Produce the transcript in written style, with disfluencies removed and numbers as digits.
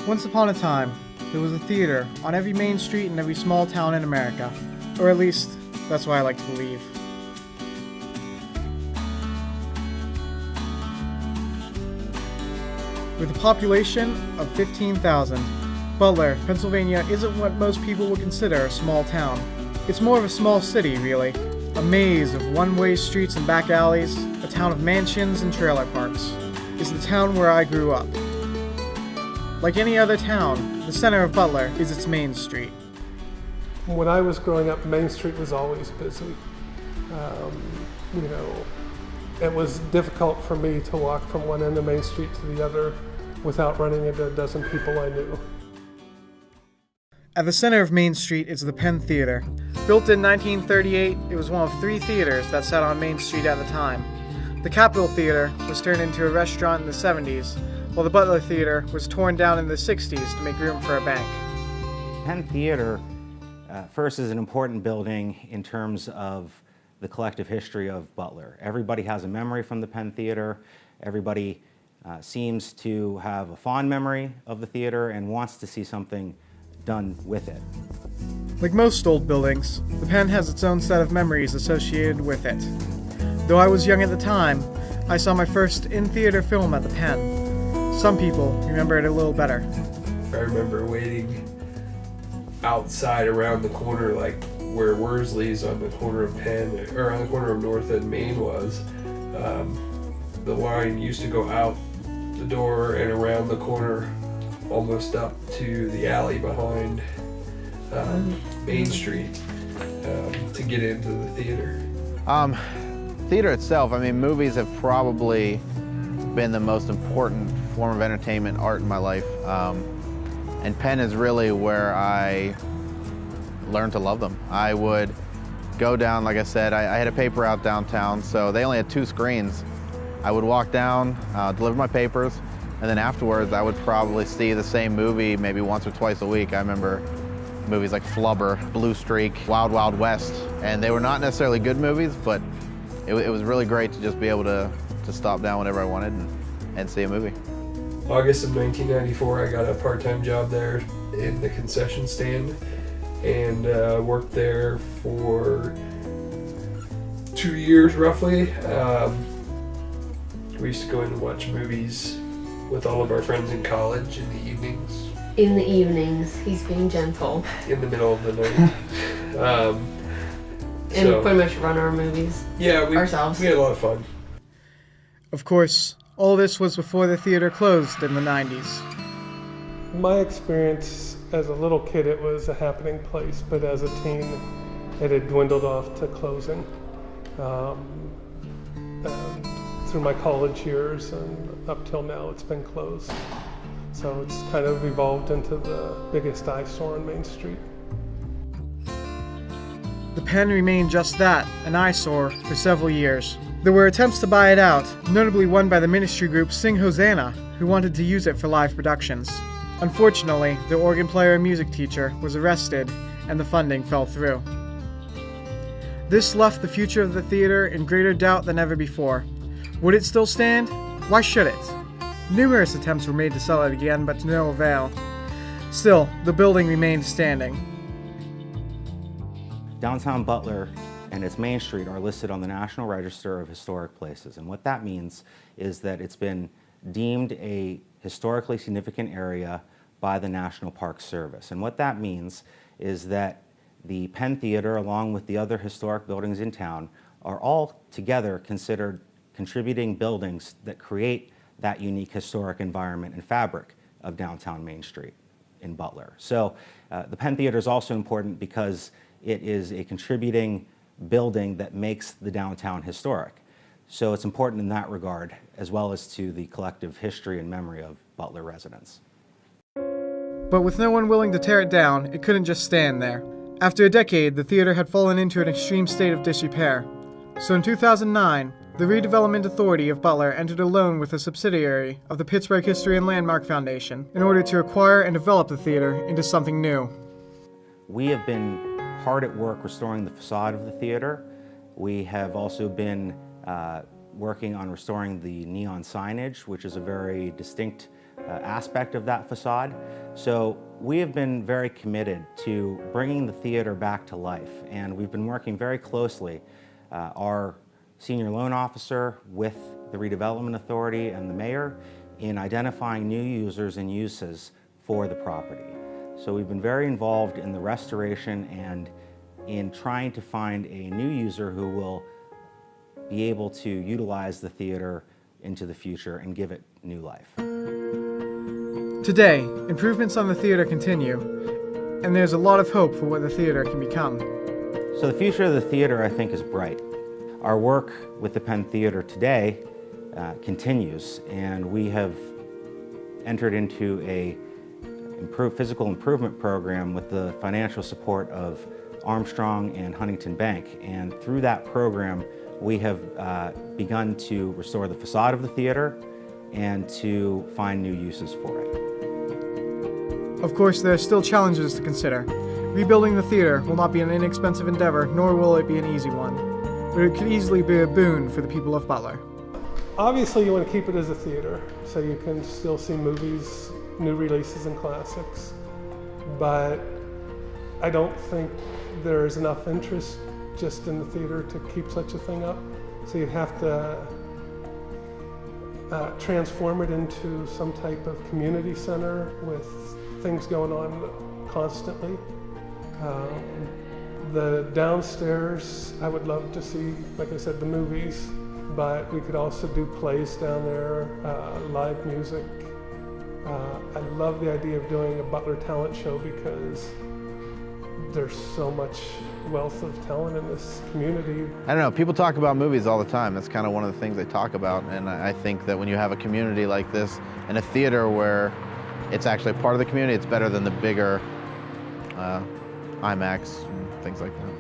Once upon a time, there was a theater on every main street in every small town in America. Or at least, that's what I like to believe. With a population of 15,000, Butler, Pennsylvania isn't what most people would consider a small town. It's more of a small city, really. A maze of one-way streets and back alleys, a town of mansions and trailer parks. It's the town where I grew up. Like any other town, the center of Butler is its main street. When I was growing up, Main Street was always busy. It was difficult for me to walk from one end of Main Street to the other without running into a dozen people I knew. At the center of Main Street is the Penn Theater. Built in 1938, it was one of 3 theaters that sat on Main Street at the time. The Capitol Theater was turned into a restaurant in the 70s, while the Butler Theater was torn down in the 60s to make room for a bank. Penn Theater, first, is an important building in terms of the collective history of Butler. Everybody has a memory from the Penn Theater. Everybody seems to have a fond memory of the theater and wants to see something done with it. Like most old buildings, the Penn has its own set of memories associated with it. Though I was young at the time, I saw my first in-theater film at the Penn. Some people remember it a little better. I remember waiting outside around the corner, like where Worsley's on the corner of Penn, or on the corner of North and Main was. The line used to go out the door and around the corner, almost up to the alley behind Main Street to get into the theater. Theater itself, movies have probably been the most important form of entertainment, art in my life. And Penn is really where I learned to love them. I would go down, like I said, I had a paper out downtown, so they only had 2 screens. I would walk down, deliver my papers, and then afterwards I would probably see the same movie maybe once or twice a week. I remember movies like Flubber, Blue Streak, Wild Wild West, and they were not necessarily good movies, but it was really great to just be able to stop down whenever I wanted and see a movie. August of 1994, I got a part-time job there in the concession stand and worked there for 2 years roughly. We used to go in and watch movies with all of our friends in college in the evenings. In the evenings, he's being gentle. In the middle of the night. And pretty much run our movies ourselves. We had a lot of fun. Of course, all this was before the theater closed in the 90s. My experience as a little kid, it was a happening place, but as a teen, it had dwindled off to closing. Through my college years and up till now, it's been closed. So it's kind of evolved into the biggest eyesore on Main Street. The Penn remained just that, an eyesore, for several years. There were attempts to buy it out, notably one by the ministry group Sing Hosanna, who wanted to use it for live productions. Unfortunately, the organ player and music teacher was arrested, and the funding fell through. This left the future of the theater in greater doubt than ever before. Would it still stand? Why should it? Numerous attempts were made to sell it again, but to no avail. Still, the building remained standing. Downtown Butler and its Main Street are listed on the National Register of Historic Places, and what that means is that it's been deemed a historically significant area by the National Park Service. And what that means is that the Penn Theater, along with the other historic buildings in town, are all together considered contributing buildings that create that unique historic environment and fabric of downtown Main Street in Butler. So the Penn Theater is also important because it is a contributing building that makes the downtown historic. So it's important in that regard, as well as to the collective history and memory of Butler residents. But with no one willing to tear it down, it couldn't just stand there. After a decade, the theater had fallen into an extreme state of disrepair. So in 2009, the Redevelopment Authority of Butler entered a loan with a subsidiary of the Pittsburgh History and Landmark Foundation in order to acquire and develop the theater into something new. We have been hard at work restoring the facade of the theater. We have also been working on restoring the neon signage, which is a very distinct aspect of that facade. So we have been very committed to bringing the theater back to life, and we've been working very closely, our senior loan officer with the redevelopment authority and the mayor, in identifying new users and uses for the property. So we've been very involved in the restoration and in trying to find a new user who will be able to utilize the theater into the future and give it new life. Today, improvements on the theater continue, and there's a lot of hope for what the theater can become. So the future of the theater, I think, is bright. Our work with the Penn Theater today continues, and we have entered into a physical improvement program with the financial support of Armstrong and Huntington Bank. And through that program, we have begun to restore the facade of the theater and to find new uses for it. Of course, there are still challenges to consider. Rebuilding the theater will not be an inexpensive endeavor, nor will it be an easy one, but it could easily be a boon for the people of Butler. Obviously, you want to keep it as a theater, so you can still see movies, new releases, and classics. But I don't think there's enough interest just in the theater to keep such a thing up. So you'd have to transform it into some type of community center with things going on constantly. The downstairs, I would love to see, like I said, the movies, but we could also do plays down there, live music. I love the idea of doing a Butler talent show because there's so much wealth of talent in this community. I don't know, people talk about movies all the time. That's kind of one of the things they talk about, and I think that when you have a community like this and a theater where it's actually part of the community, it's better than the bigger IMAX and things like that.